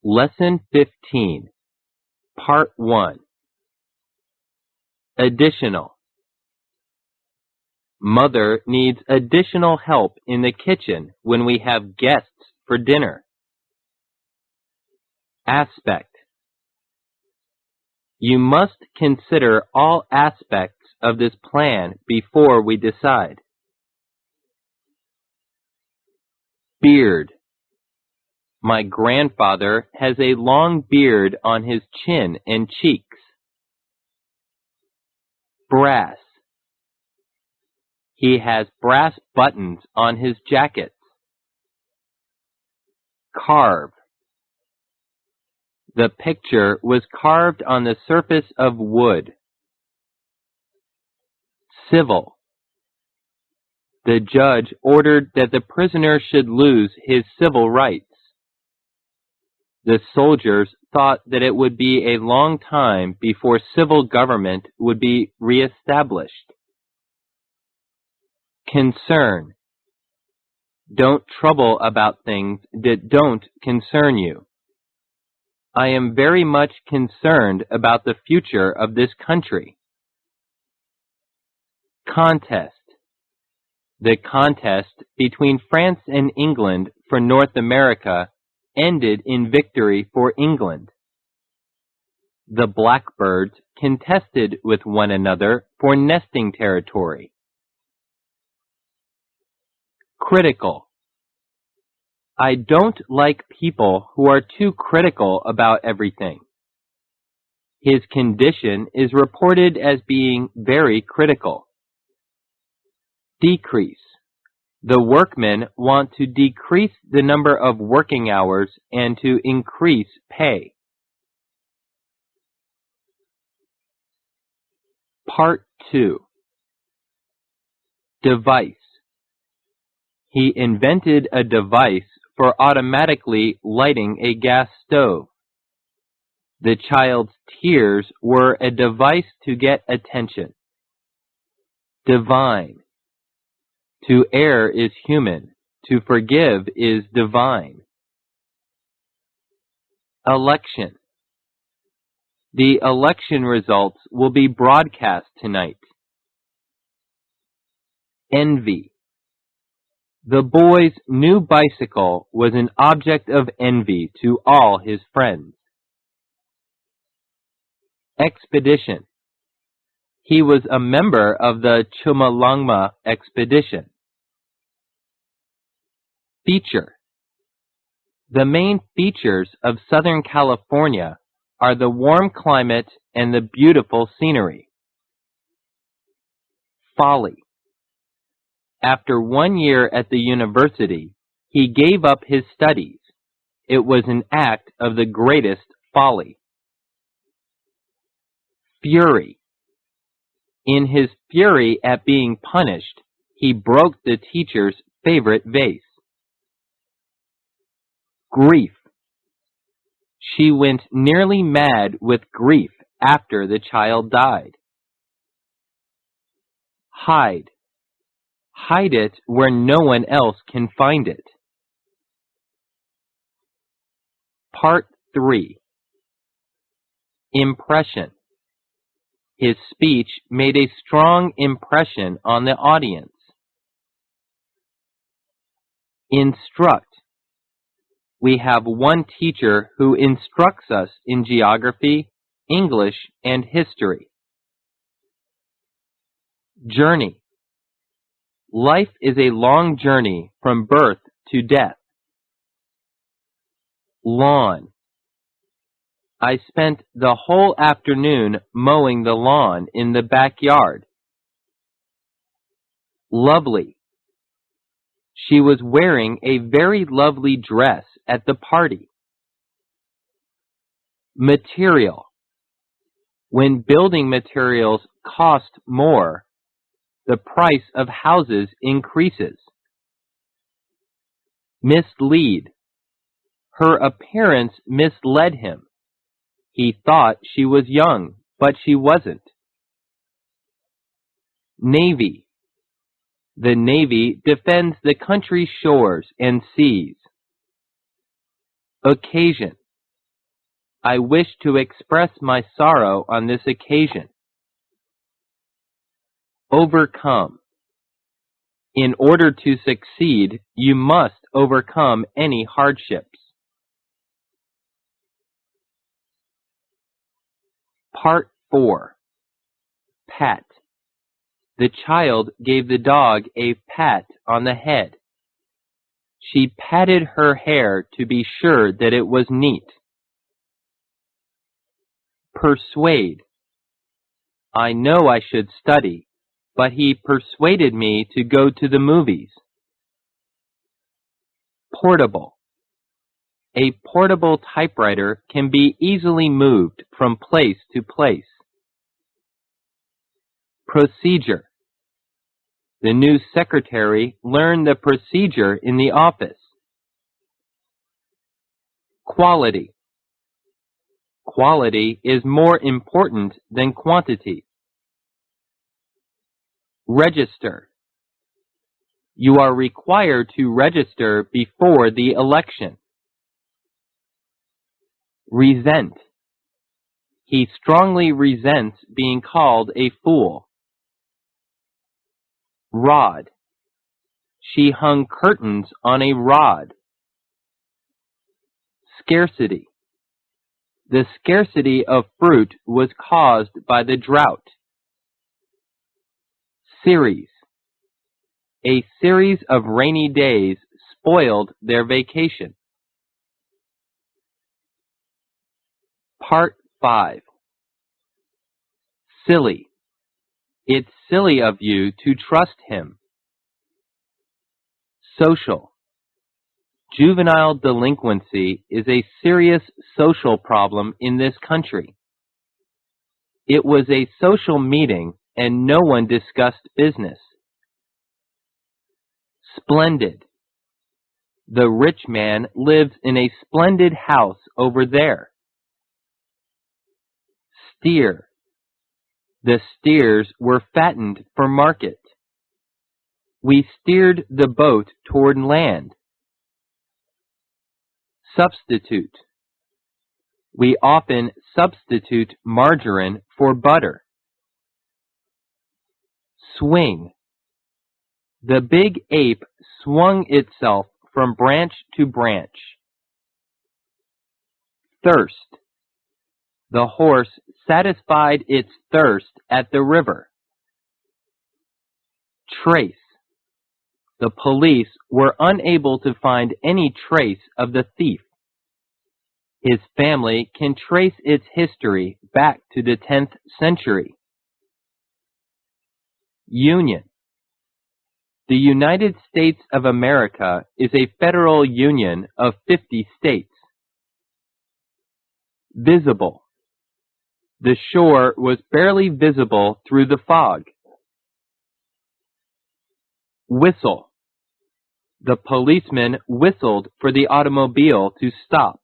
Lesson 15, Part 1. Additional. Mother needs additional help in the kitchen when we have guests for dinner. Aspect. You must consider all aspects of this plan before we decide. Beard. My grandfather has a long beard on his chin and cheeks. Brass. He has brass buttons on his jackets. Carve. The picture was carved on the surface of wood. Civil. The judge ordered that the prisoner should lose his civil rights. The soldiers thought that it would be a long time before civil government would be reestablished. Concern. Don't trouble about things that don't concern you. I am very much concerned about the future of this country. Contest. The contest between France and England for North America ended in victory for England. The blackbirds contested with one another for nesting territory. Critical. I don't like people who are too critical about everything. His condition is reported as being very critical. Decrease. The workmen want to decrease the number of working hours and to increase pay. Part 2. Device. He invented a device for automatically lighting a gas stove. The child's tears were a device to get attention. Divine. To err is human, to forgive is divine. Election. The election results will be broadcast tonight. Envy. The boy's new bicycle was an object of envy to all his friends. Expedition. He was a member of the Chumalongma expedition. Feature. The main features of Southern California are the warm climate and the beautiful scenery. Folly. After 1 year at the university, he gave up his studies. It was an act of the greatest folly. Fury. In his fury at being punished, he broke the teacher's favorite vase. Grief. She went nearly mad with grief after the child died. Hide. Hide it where no one else can find it. Part 3. Impression. His speech made a strong impression on the audience. Instruct. We have one teacher who instructs us in geography, English, and history. Journey. Life is a long journey from birth to death. Lawn. I spent the whole afternoon mowing the lawn in the backyard. Lovely. She was wearing a very lovely dress at the party. Material. When building materials cost more, the price of houses increases. Mislead. Her appearance misled him. He thought she was young, but she wasn't. Navy. The Navy defends the country's shores and seas. Occasion. I wish to express my sorrow on this occasion. Overcome. In order to succeed, you must overcome any hardships. Part 4. Pat. The child gave the dog a pat on the head. She patted her hair to be sure that it was neat. Persuade. I know I should study, but he persuaded me to go to the movies. Portable. A portable typewriter can be easily moved from place to place. Procedure. The new secretary learned the procedure in the office. Quality. Quality is more important than quantity. Register. You are required to register before the election. Resent. He strongly resents being called a fool. Rod. She hung curtains on a rod. Scarcity. The scarcity of fruit was caused by the drought. Series. A series of rainy days spoiled their vacation. Part 5. Silly. It's silly of you to trust him. Social. Juvenile delinquency is a serious social problem in this country. It was a social meeting and no one discussed business. Splendid. The rich man lives in a splendid house over there. Steer. The steers were fattened for market. We steered the boat toward land. Substitute. We often substitute margarine for butter. Swing. The big ape swung itself from branch to branch. Thirst. The horse satisfied its thirst at the river. Trace. The police were unable to find any trace of the thief. His family can trace its history back to the 10th century. Union. The United States of America is a federal union of 50 states. Visible. The shore was barely visible through the fog. Whistle. The policeman whistled for the automobile to stop.